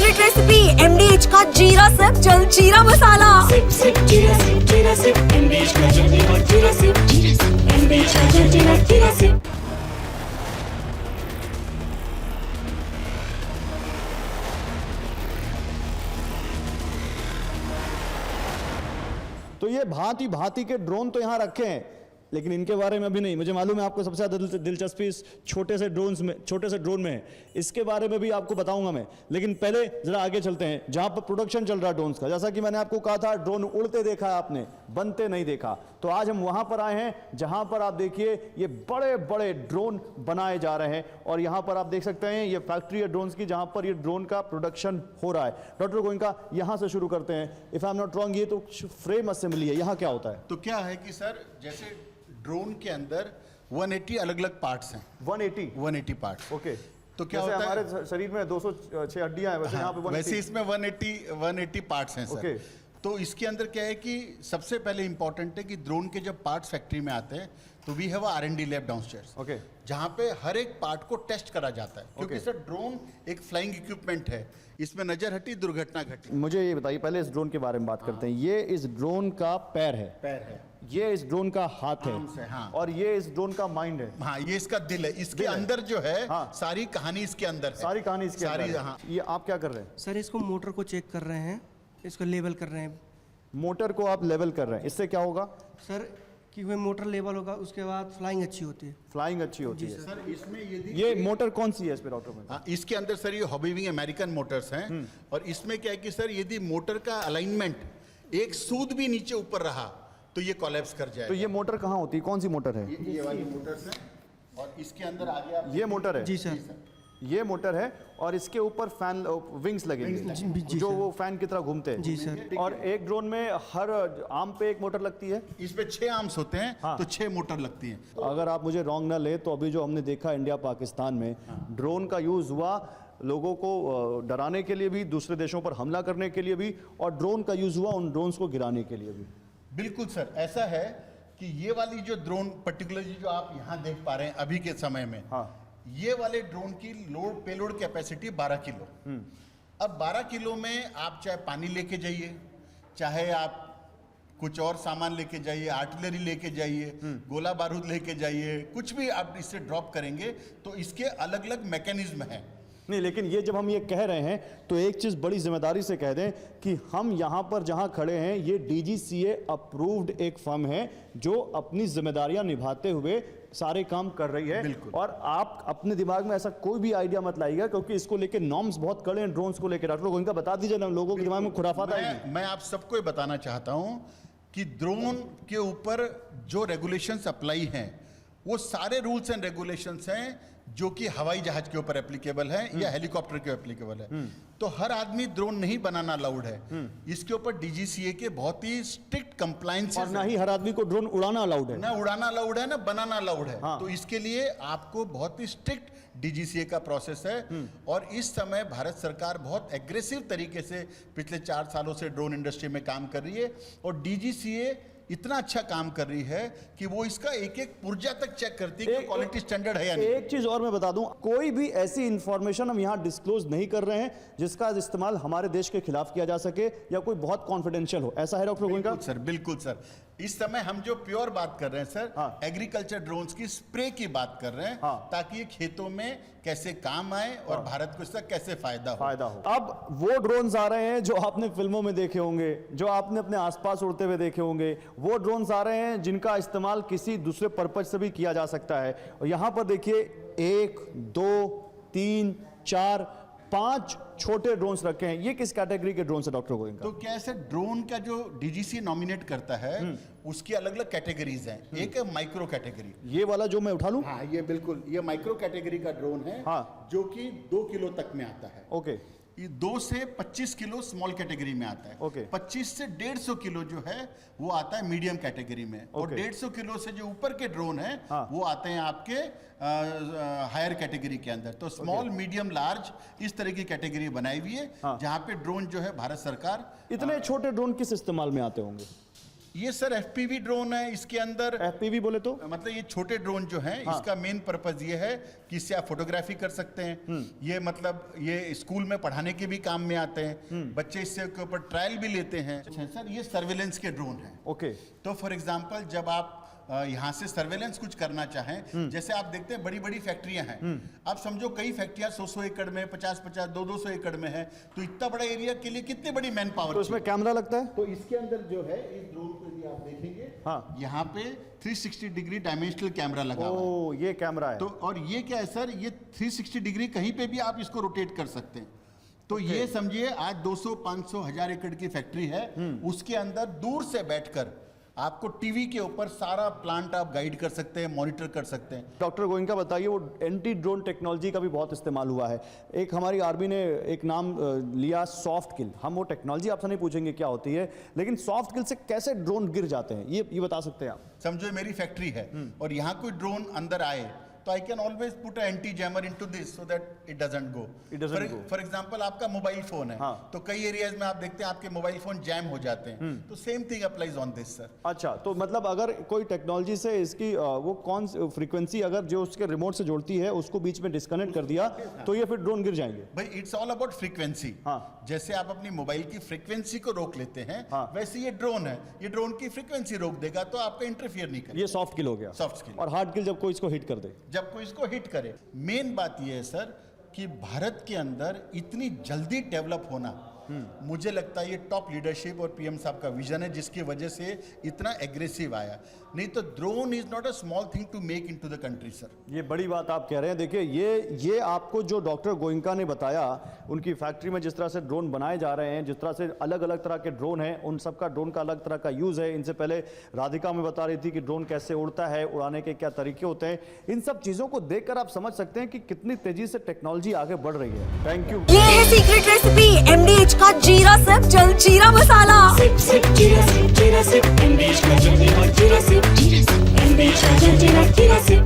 Favourite recipe MDH का जीरा SIP jaljeera मसाला। SIP SIP जीरा सिप MDH का जलजीरा और जीरा सिप MDH का जलजीरा जीरा सिप। तो ये भांति भांति के ड्रोन तो यहाँ रखे हैं, लेकिन इनके बारे में अभी नहीं। मुझे मालूम है आपको सबसे ज़्यादा दिलचस्पी इस छोटे से ड्रोन में है, इसके बारे में भी आपको बताऊंगा मैं। लेकिन पहले जरा आगे चलते हैं जहां पर प्रोडक्शन चल रहा है ड्रोन्स का। जैसा कि मैंने आपको कहा था, ड्रोन उड़ते देखा है आपने, बनते नहीं देखा। तो आज हम वहां पर आए हैं जहां पर आप देखिए ये बड़े बड़े ड्रोन बनाए जा रहे हैं, और यहां पर आप देख सकते हैं ये फैक्ट्री है ड्रोन्स की, जहां पर ये ड्रोन का प्रोडक्शन हो रहा है। डॉक्टर गोयनका, यहां से शुरू करते हैं। If I am not wrong, ये तो फ्रेम असेंबली है, यहां क्या होता है? तो क्या है कि सर, जैसे ड्रोन के अंदर 180 अलग अलग पार्ट्स हैं। 180 पार्ट्स। ओके। तो क्या होता है, हमारे शरीर में 206 हड्डियां हैं, वैसे यहाँ पे 180। वैसे इसमें 180 पार्ट्स हैं सर। ओके। तो इसके अंदर क्या है कि सबसे पहले इंपॉर्टेंट है कि ड्रोन के जब पार्ट्स फैक्ट्री में आते हैं तो we have R&D lab downstairs. Okay. जहाँ पे हर एक पार्ट को टेस्ट करा जाता है, क्योंकि सर ड्रोन एक फ्लाइंग इक्विपमेंट है, इसमें नजर हटी दुर्घटना घटी। मुझे ये बताइए, पहले इस ड्रोन के बारे में बात करते हैं। ये इस ड्रोन का पैर है, ये इस ड्रोन का हाथ है, हाँ। और ये इस ड्रोन का माइंड है। हाँ, ये इसका दिल है। इसके अंदर जो है, हाँ। सारी कहानी इसके अंदर है। सारी कहानी इसके अंदर है। हाँ। ये आप क्या कर रहे हैं? सर इसको मोटर को चेक कर रहे हैं, इसको लेवल कर रहे हैं। मोटर को आप लेवल कर रहे हैं, इससे क्या होगा? सर कि वह मोटर लेवल होगा, उसके बाद फ्लाइंग अच्छी होती है। फ्लाइंग अच्छी होती है। सर इसमें ये मोटर कौन सी है इस पे डॉक्टर? हाँ, इसके अंदर सर ये हॉबीविंग अमेरिकन मोटर्स हैं, और इसमें क्या है कि सर यदि मोटर का अलाइनमेंट एक सूद भी नीचे ऊपर रहा तो ये कोलैप्स कर जाएगा। तो ये मोटर कहाँ होती है, कौन सी मोटर है? ये वाली मोटर्स हैं, और इसके अंदर आगे आप ये मोटर है? जी सर। ये मोटर है, और इसके ऊपर फैन विंग्स लगेंगे जो वो फैन की तरह घूमते हैं। जी सर। और एक ड्रोन में हर आर्म पे एक मोटर लगती है। इसमें 6 आर्म्स होते हैं। हाँ। तो 6 मोटर लगती हैं। अगर आप मुझे रॉन्ग ना ले तो अभी जो हमने देखा इंडिया पाकिस्तान में ड्रोन का यूज हुआ लोगों को डराने के लिए भी, दूसरे देशों पर हमला करने के लिए भी, और ड्रोन का यूज हुआ उन ड्रोन्स को गिराने के लिए भी। बिल्कुल सर, ऐसा है कि ये वाली जो ड्रोन पर्टिकुलरली जो आप यहाँ देख पा रहे हैं अभी के समय में, हाँ। ये वाले ड्रोन की पेलोड कैपेसिटी 12 किलो। अब 12 किलो में आप चाहे पानी लेके जाइए, चाहे आप कुछ और सामान लेके जाइए, आर्टिलरी लेके जाइए, गोला बारूद लेके जाइए, कुछ भी आप इससे ड्रॉप करेंगे तो इसके अलग अलग मैकेनिज्म हैं। नहीं, लेकिन ये जब हम ये कह रहे हैं तो एक चीज़ बड़ी जिम्मेदारी से कह दें कि हम यहाँ पर जहाँ खड़े हैं ये DGCA अप्रूव्ड एक फर्म है जो अपनी जिम्मेदारियां निभाते हुए सारे काम कर रही है। और आप अपने दिमाग में ऐसा कोई भी आइडिया मत लाइएगा, क्योंकि इसको लेके नॉर्म्स बहुत कड़े हैं ड्रोन्स को लेकर। डॉक्टर गोयनका, बता दीजिए ना, लोगों के दिमाग में खुराफात आएगी। मैं आप सबको ये बताना चाहता हूं कि ड्रोन के ऊपर जो रेगुलेशंस अप्लाई हैं वो सारे रूल्स एंड रेगुलेशंस हैं जो कि हवाई जहाज के ऊपर एप्लीकेबल है या हेलीकॉप्टर के एप्लीकेबल है। तो हर आदमी ड्रोन नहीं बनाना अलाउड है। इसके ऊपर DGCA के बहुत ही स्ट्रिक्ट कंप्लायंस, और ना ही हर आदमी को ड्रोन उड़ाना अलाउड है। ना उड़ाना अलाउड है, ना बनाना अलाउड है। हाँ। तो इसके लिए आपको बहुत ही स्ट्रिक्ट DGCA का प्रोसेस है। और इस समय भारत सरकार बहुत एग्रेसिव तरीके से पिछले 4 सालों से ड्रोन इंडस्ट्री में काम कर रही है, और DGCA इतना अच्छा काम कर रही है कि वो इसका एक एक पुर्जा तक चेक करती है कि क्वालिटी स्टैंडर्ड है या नहीं। एक चीज और मैं बता दूं, कोई भी ऐसी इंफॉर्मेशन हम यहां डिस्क्लोज नहीं कर रहे हैं जिसका इस्तेमाल हमारे देश के खिलाफ किया जा सके या कोई बहुत कॉन्फिडेंशियल हो। ऐसा है डॉक्टर गोयनका? सर बिल्कुल सर। इस समय हम जो प्योर बात कर रहे हैं सर, हाँ। एग्रीकल्चर ड्रोन्स की स्प्रे की बात कर रहे हैं, हाँ। ताकि ये खेतों में कैसे काम आए और हाँ। भारत को इसका कैसे फायदा हो। अब वो ड्रोन्स आ रहे हैं जो आपने फिल्मों में देखे होंगे, जो आपने अपने आसपास उड़ते हुए देखे होंगे। वो ड्रोन्स आ रहे हैं जिनका इस्तेमाल किसी दूसरे पर्पज से भी किया जा सकता है। और यहां पर देखिए 1 2 3 4 5 छोटे ड्रोन्स रखे हैं। ये किस कैटेगरी के ड्रोन है डॉक्टर गोयनका? तो क्या ऐसे ड्रोन का जो DGCA नॉमिनेट करता है उसकी अलग अलग कैटेगरीज हैं। एक है माइक्रो कैटेगरी। ये वाला जो मैं उठा लूं? हाँ, ये बिल्कुल, ये माइक्रो कैटेगरी का ड्रोन है। हाँ। जो कि 2 किलो तक में आता है। ओके। ये 2 से 25 किलो स्मॉल कैटेगरी में आता है। ओके। 25 से 150 किलो जो है वो आता है मीडियम कैटेगरी में। और ओके। 150 किलो से जो ऊपर के ड्रोन है, हाँ। वो आते हैं आपके हायर कैटेगरी के अंदर। तो स्मॉल, मीडियम, लार्ज इस तरह की कैटेगरी बनाई हुई है। हाँ। जहां पे ड्रोन जो है भारत सरकार इतने छोटे ड्रोन किस इस्तेमाल में आते होंगे? ये सर FPV ड्रोन है, इसके अंदर FPV बोले तो मतलब ये छोटे ड्रोन जो हैं, इसका मेन पर्पज ये है कि इससे आप फोटोग्राफी कर सकते हैं। ये मतलब ये स्कूल में पढ़ाने के भी काम में आते हैं, बच्चे इससे के ऊपर ट्रायल भी लेते हैं। अच्छा सर, ये सर्वेलेंस के ड्रोन हैं। ओके। तो फॉर एग्जांपल जब आप यहाँ से सर्वेलेंस कुछ करना चाहें, जैसे आप देखते हैं बड़ी बड़ी फैक्ट्रियां हैं, आप समझो कई फैक्ट्रियां 100-100 एकड़ में, 50-50, 200-200 एकड़ में है, तो इतना बड़ा एरिया के लिए कितनी बड़ी मैन पावर। तो इसमें कैमरा लगता है? तो इसके अंदर जो है इस ड्रोन को भी आप देखेंगे, हाँ, यहाँ पे 360 डिग्री डायमेंशनल कैमरा लगा हुआ है। ओ, ये कैमरा है। तो और ये क्या है सर, ये 360 डिग्री कहीं पे भी आप इसको रोटेट कर सकते हैं। तो ये समझिए आज 200, 500, 1000 एकड़ की फैक्ट्री है, उसके अंदर दूर से बैठकर आपको टीवी के ऊपर सारा प्लांट आप गाइड कर सकते हैं, मॉनिटर कर सकते हैं। डॉक्टर गोयनका बताइए, वो एंटी ड्रोन टेक्नोलॉजी का भी बहुत इस्तेमाल हुआ है। एक हमारी आर्मी ने एक नाम लिया सॉफ्ट किल। हम वो टेक्नोलॉजी आपसे नहीं पूछेंगे क्या होती है, लेकिन सॉफ्ट किल से कैसे ड्रोन गिर जाते हैं ये बता सकते हैं आप? समझो मेरी फैक्ट्री है और यहाँ कोई ड्रोन अंदर आए तो I can always put a anti jammer into this so that it doesn't go. For example आपका मोबाइल फोन है, हाँ, तो कई एरियाज में आप देखते हैं आपके मोबाइल फोन जैम हो जाते हैं, तो same thing applies on this sir. अच्छा, तो मतलब अगर कोई टेक्नोलॉजी से इसकी वो कौन फ्रीक्वेंसी अगर जो उसके रिमोट से जोड़ती है उसको बीच में डिस्कनेक्ट कर दिया तो ये फिर ड्रोन गिर जाएंगे? भाई इट्स ऑल अबाउट फ्रीक्वेंसी। हाँ, जैसे आप अपनी मोबाइल की फ्रीक्वेंसी को रोक लेते हैं, हाँ, वैसे ये ड्रोन है, ये ड्रोन की फ्रीक्वेंसी रोक देगा तो आपका इंटरफियर नहीं करेगा। ये सॉफ्ट किल हो गया। सॉफ्ट किल। और हार्ड किल जब कोई इसको हिट कर दे, जब कोई इसको हिट करे। मेन बात ये है सर कि भारत के अंदर इतनी जल्दी डेवलप होना, मुझे लगता है ये टॉप लीडरशिप और पीएम साहब का विजन है, जिसकी वजह से इतना एग्रेसिव आया। नहीं तो drone is not a small thing to make into the country sir. ये बड़ी बात आप कह रहे हैं। देखिए ये आपको जो डॉक्टर गोयनका ने बताया, उनकी फैक्ट्री में जिस तरह से ड्रोन बनाए जा रहे हैं, जिस तरह से अलग अलग तरह के ड्रोन हैं, उन सब का ड्रोन का अलग तरह का यूज है। इनसे पहले राधिका में बता रही थी कि ड्रोन कैसे उड़ता है, उड़ाने के क्या तरीके होते हैं। इन सब चीजों को देखकर आप समझ सकते हैं कि कितनी तेजी से टेक्नोलॉजी आगे बढ़ रही है। Thank you. ये है सीक्रेट रेसिपी MDH का जीरा सिप जलजीरा मसाला। Sip, sip, jeera sip,